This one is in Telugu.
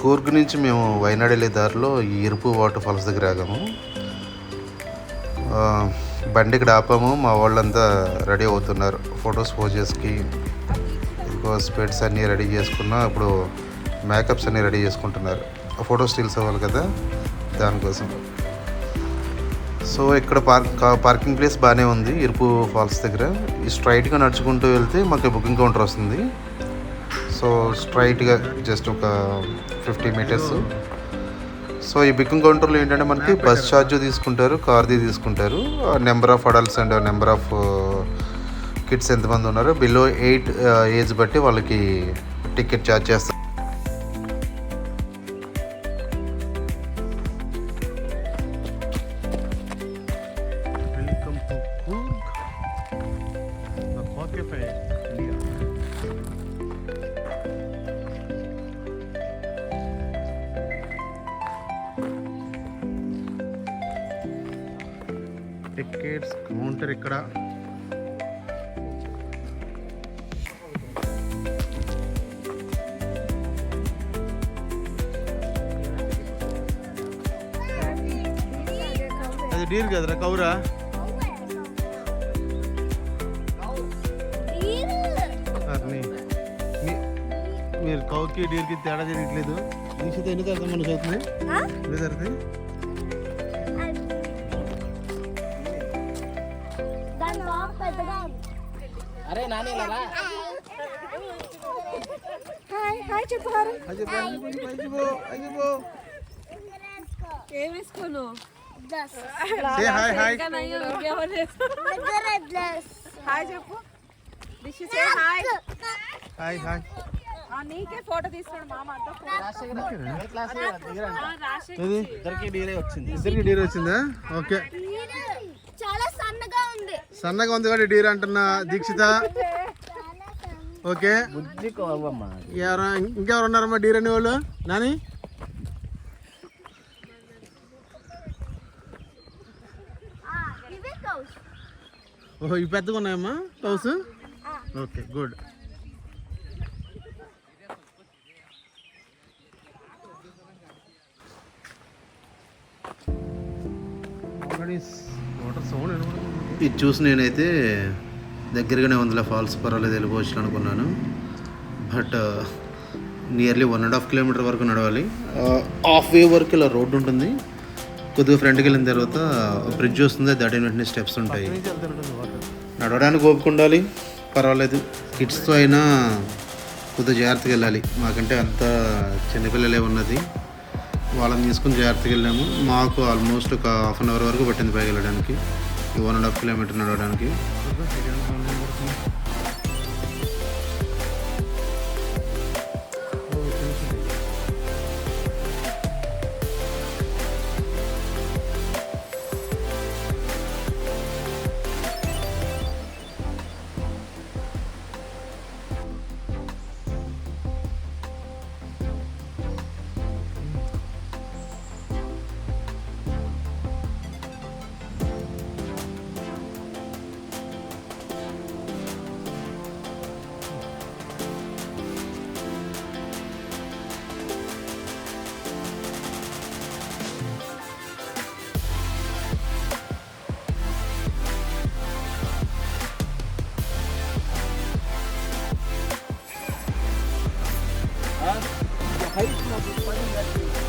కూర్గ్ నుంచి మేము వైనాడ్ వెళ్ళే దారిలో ఈ ఇరుపు వాటర్ ఫాల్స్ దగ్గర ఆగాము. బండి ఇక్కడ ఆపాము. మా వాళ్ళంతా రెడీ అవుతున్నారు ఫొటోస్ పోజెస్కి. ఇంకో స్పెట్స్ అన్నీ రెడీ చేసుకున్నా. ఇప్పుడు మేకప్స్ అన్నీ రెడీ చేసుకుంటున్నారు. ఫోటో స్టిల్స్ అవ్వాలి కదా, దానికోసం. సో ఇక్కడ పార్కింగ్ ప్లేస్ బాగానే ఉంది ఇరుపు ఫాల్స్ దగ్గర. ఈ స్ట్రైట్గా నడుచుకుంటూ వెళ్తే మాకు బుకింగ్ కౌంటర్ వస్తుంది. సో స్ట్రైట్గా జస్ట్ ఒక 50 మీటర్స్. సో ఈ బుకింగ్ కౌంటర్లో ఏంటంటే మనకి బస్ ఛార్జ్ తీసుకుంటారు, కార్ది తీసుకుంటారు. Number of adults and number of kids ఎంతమంది ఉన్నారో బిలో 8 ఏజ్ బట్టి వాళ్ళకి టికెట్ ఛార్జ్ చేస్తారు. టికెట్స్ కౌంటర్ ఇక్కడ. అది డీర్ కదరా, కౌరా? మీరు కౌకి డీర్కి తేడా తెలియట్లేదు. దీక్షిత ఎన్ని తరగతి మనకు అవుతుంది? ఎన్ని తరగతి? అరే నాని లరా హాయ్ హాయ్ చెప్పు హారు. ఏం వేసుకోను? Say hi hi. హాయ్ చెప్పు. This is say hi. Hi hi. నీకే ఫోటో తీసుకోండి మామ. ఇద్దరికి డీరే వచ్చింది. ఇద్దరికి డీర్ వచ్చిందా? ఓకే. చాలా సన్నగా ఉంది. సన్నగా ఉంది కాబట్టి డీర్ అంటున్నా దీక్షిత. ఓకే. ఇంకెవరు ఉన్నారమ్మా డీర్ అనే వాళ్ళు? నాని ఓహో, ఇవి పెద్దగా ఉన్నాయమ్మా కౌస్. Okay good. ఇది చూసి నేనైతే దగ్గరగానే ఉందిలే ఫాల్స్, పర్వాలేదు వెళ్ళిపోవచ్చు అనుకున్నాను. బట్ నియర్లీ 1.5 కిలోమీటర్ వరకు నడవాలి. హాఫ్ వే వరకు ఇలా రోడ్డు ఉంటుంది. కొద్దిగా ఫ్రంట్కి వెళ్ళిన తర్వాత బ్రిడ్జ్ వస్తుంది, దాటిన వెంటనే స్టెప్స్ ఉంటాయి. నడవడానికి ఓపిక ఉండాలి, పర్వాలేదు. కిడ్స్తో అయినా కొద్దిగా జాగ్రత్తగా వెళ్ళాలి. మాకంటే అంత చిన్నపిల్లలే ఉన్నది, వాళ్ళని తీసుకుని జాగ్రత్తగా వెళ్ళాము. మాకు ఆల్మోస్ట్ ఒక హాఫ్ అన్ అవర్ వరకు పట్టింది పైకి వెళ్ళడానికి, 1.5 కిలోమీటర్ నడవడానికి. హైట్ నాకు 10 మీటర్లు.